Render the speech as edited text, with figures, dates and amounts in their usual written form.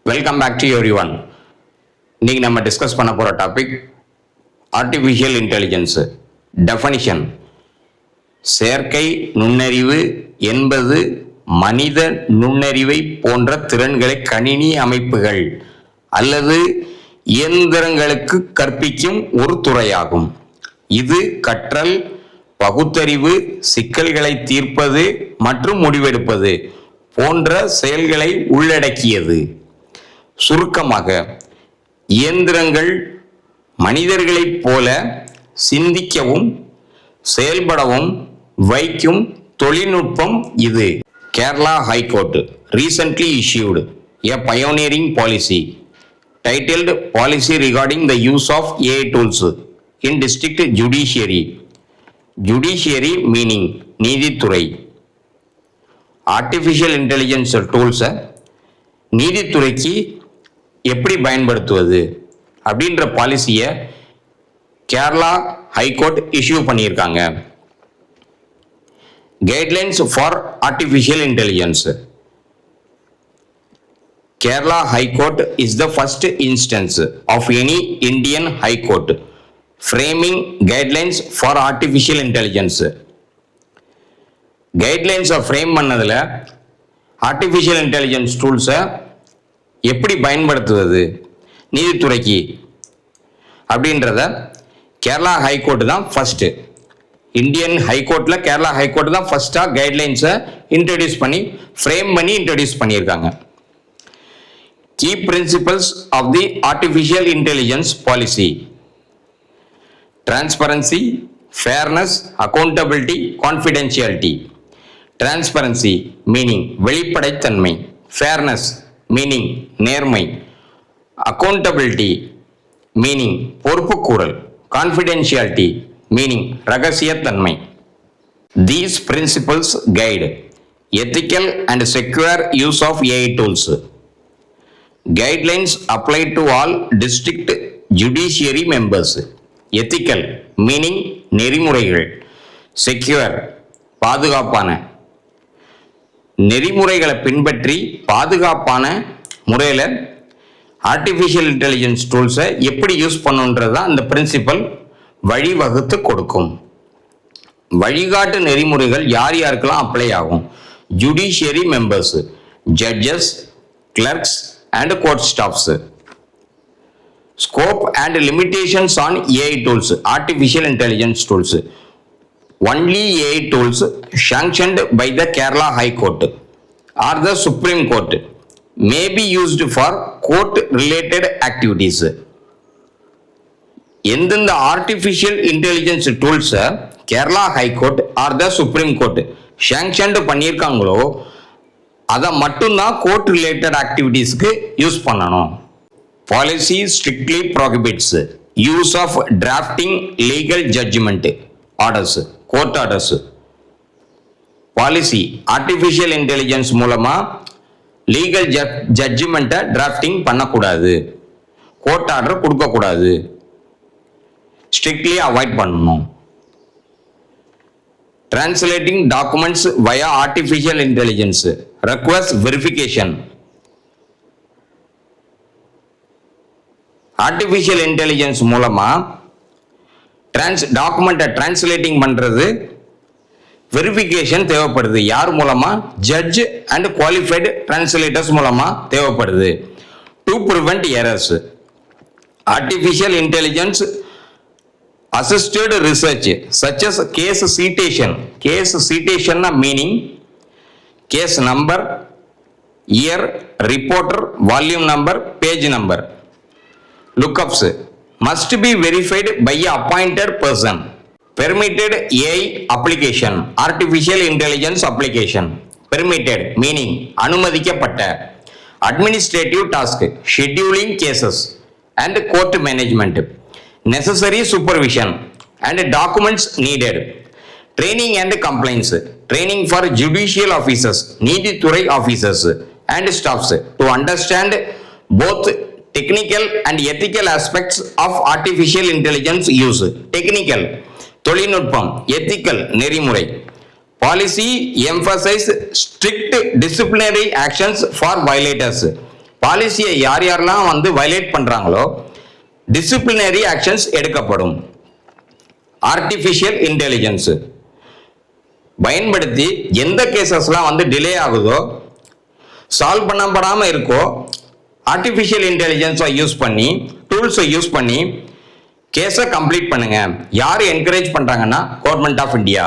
Welcome back to everyone. இன்னைக்கு நம்ம discuss பண்ண போகிற டாபிக் ஆர்டிஃபிஷியல் இன்டெலிஜென்ஸ். டெஃபனிஷன்: செயற்கை நுண்ணறிவு என்பது மனித நுண்ணறிவை போன்ற திறன்களை கணினி அமைப்புகள் அல்லது இயந்திரங்களுக்கு கற்பிக்கும் ஒரு துறையாகும். இது கற்றல், பகுத்தறிவு, சிக்கல்களை தீர்ப்பது மற்றும் முடிவெடுப்பது போன்ற செயல்களை உள்ளடக்கியது. சுருக்கமாக, இயந்திரங்கள் மனிதர்களைப் போல சிந்திக்கவும் செயல்படவும் வைக்கும் தொழில்நுட்பம் இது. Kerala high court recently issued a pioneering policy titled Policy Regarding the Use of AI Tools in District Judiciary. Judiciary meaning நீதித்துறை. ஆர்டிஃபிஷியல் இன்டெலிஜென்ஸ் டூல்ஸை நீதித்துறைக்கு எப்படி பயன்படுத்துவது அப்படின்ற பாலிசியை கேரளா ஹைகோர்ட் இஷ்யூ பண்ணியிருக்காங்க. Guidelines for artificial intelligence. Kerala High Court is the first instance of any Indian High Court framing guidelines for artificial intelligence. கைட்லைன்ஸை frame பண்ணதில் artificial intelligence டூல்ஸை எப்படி பயன்படுத்துவது நீதித்துறைக்கு அப்படின்றத கேரளா ஹைகோர்ட் தான் ஃபஸ்ட்டு. இந்தியன் ஹைகோர்ட்டில் கேரளா ஹைகோர்ட் தான் ஃபஸ்ட்டாக கைட்லைன்ஸை இன்ட்ரடியூஸ் பண்ணி ஃப்ரேம் பண்ணி இன்ட்ரடியூஸ் பண்ணியிருக்காங்க. Key principles of the artificial intelligence policy: transparency, fairness, accountability, confidentiality. Transparency meaning வெளிப்படைத்தன்மை, fairness meaning நேர்மை, accountability meaning பொறுப்புக்கூறல், confidentiality meaning ரகசியத்தன்மை. These principles guide ethical and secure use of AI tools. Guidelines apply to all district judiciary members. Ethical meaning நெறிமுறைகள், secure பாதுகாப்பான. நெறிமுறைகளை பின்பற்றி பாதுகாப்பான முறையில் artificial intelligence டூல்ஸை எப்படி யூஸ் பண்ணுன்றது தான் இந்த பிரின்சிபல் வழிவகுத்து கொடுக்கும். வழிகாட்டு நெறிமுறைகள் யார் யாருக்கெல்லாம் அப்ளை ஆகும்? Judiciary members, judges, clerks and court staffs. Scope and limitations on AI tools, artificial intelligence tools. Only AI tools sanctioned by the Kerala High Court or the Supreme Court may be used for court related activities. எந்தெந்த artificial intelligence டூல்ஸை Kerala high court or the supreme court sanctioned பண்ணியிருக்காங்களோ அதை மட்டும்தான் court related ஆக்டிவிட்டீஸ்க்கு use பண்ணணும். Policy strictly prohibits use of drafting legal judgment orders, court orders. Policy artificial intelligence மூலமாக legal ஜட்ஜ்மெண்ட்டை drafting பண்ணக்கூடாது, கோர்ட் ஆர்டர் கொடுக்கக்கூடாது, ஸ்ட்ரிக்ட்லி அவாய்ட் பண்ணணும். Translating documents via artificial intelligence requires verification. Artificial intelligence மூலமா டாக்குமெண்ட்டை translating பண்றது verification தேவைப்படுது. யார் மூலமா? ஜட்ஜ் அண்ட் குவாலிஃபைடு டிரான்ஸ்லேட்டர்ஸ் மூலமா தேவைப்படுது. To prevent errors. Artificial intelligence assisted research such as case citation. Case citation na meaning case number, year, reporter, volume number, page number. Lookups must be verified by a appointed person. Permitted AI application, artificial intelligence application. Permitted meaning அனுமதிக்கப்பட்ட. Administrative task, scheduling cases and court management. Necessary supervision and documents needed. Training and compliance. Training for judicial officers, நீதித்துறை officers and staffs to understand both technical and ethical aspects of artificial intelligence use. Technical தொழில்நுட்பம், ethical நெறிமுறை. Policy emphasize strict disciplinary actions for violators. பாலிசியை யார் யாரெல்லாம் வந்து violate பண்றாங்களோ disciplinary actions எடுக்கப்படும். Artificial intelligence பயன்படுத்தி எந்த கேசஸ்லாம் வந்து டிலே ஆகுதோ, சால்வ் பண்ணப்படாம இருக்கோ, ஆர்டிஃபிஷியல் இன்டெலிஜென்ஸை யூஸ் பண்ணி, டூல்ஸை யூஸ் பண்ணி கேஸை கம்ப்ளீட் பண்ணுங்க. யார் என்கரேஜ் பண்றாங்கன்னா கவர்மெண்ட் ஆஃப் இந்தியா.